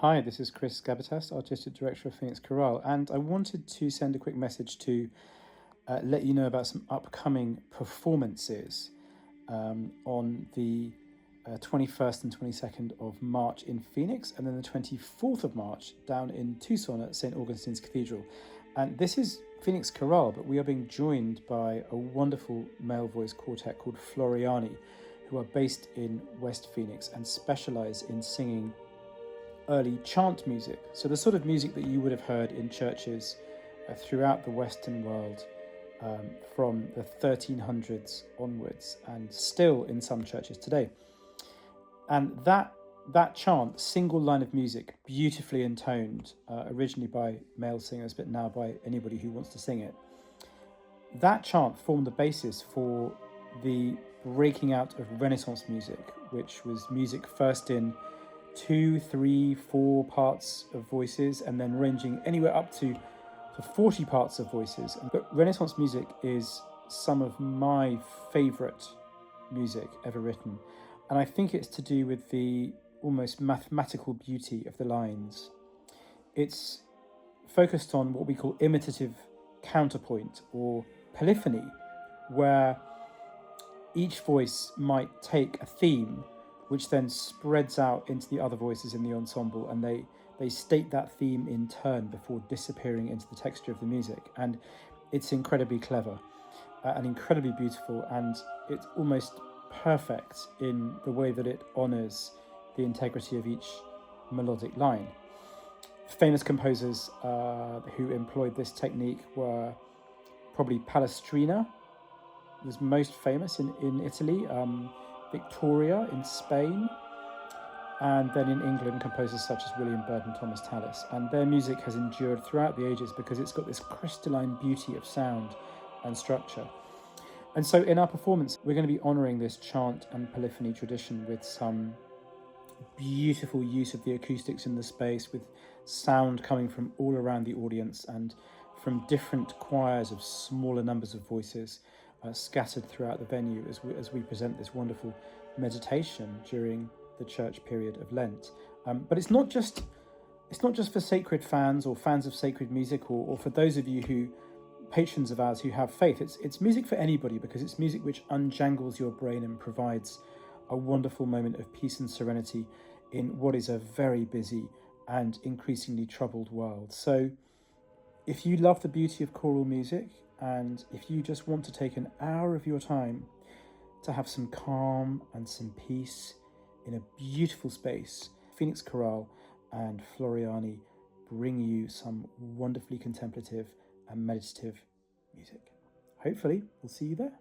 Hi, this is Chris Gabbitas, Artistic Director of Phoenix Chorale, and I wanted to send a quick message to let you know about some upcoming performances on the 21st and 22nd of March in Phoenix, and then the 24th of March down in Tucson at St. Augustine's Cathedral. And this is Phoenix Chorale, but we are being joined by a wonderful male voice quartet called Floriani, who are based in West Phoenix and specialize in singing early chant music. So the sort of music that you would have heard in churches throughout the Western world from the 1300s onwards, and still in some churches today. And that chant, single line of music, beautifully intoned, originally by male singers, but now by anybody who wants to sing it. That chant formed the basis for the breaking out of Renaissance music, which was music first in 2, 3, 4 parts of voices, and then ranging anywhere up to 40 parts of voices. But Renaissance music is some of my favourite music ever written, and I think it's to do with the almost mathematical beauty of the lines. It's focused on what we call imitative counterpoint or polyphony, where each voice might take a theme which then spreads out into the other voices in the ensemble, and they state that theme in turn before disappearing into the texture of the music. And it's incredibly clever and incredibly beautiful, and it's almost perfect in the way that it honours the integrity of each melodic line. Famous composers who employed this technique were probably Palestrina, was most famous in Italy, Victoria in Spain, and then in England, composers such as William Byrd and Thomas Tallis. And their music has endured throughout the ages because it's got this crystalline beauty of sound and structure. And so in our performance, we're going to be honouring this chant and polyphony tradition with some beautiful use of the acoustics in the space, with sound coming from all around the audience and from different choirs of smaller numbers of voices scattered throughout the venue as we present this wonderful meditation during the church period of Lent. But it's not just for sacred fans or fans of sacred music, or for those of you who patrons of ours who have faith. It's music for anybody, because it's music which unjangles your brain and provides a wonderful moment of peace and serenity in what is a very busy and increasingly troubled world. So if you love the beauty of choral music, and if you just want to take an hour of your time to have some calm and some peace in a beautiful space, Phoenix Chorale and Floriani bring you some wonderfully contemplative and meditative music. Hopefully, we'll see you there.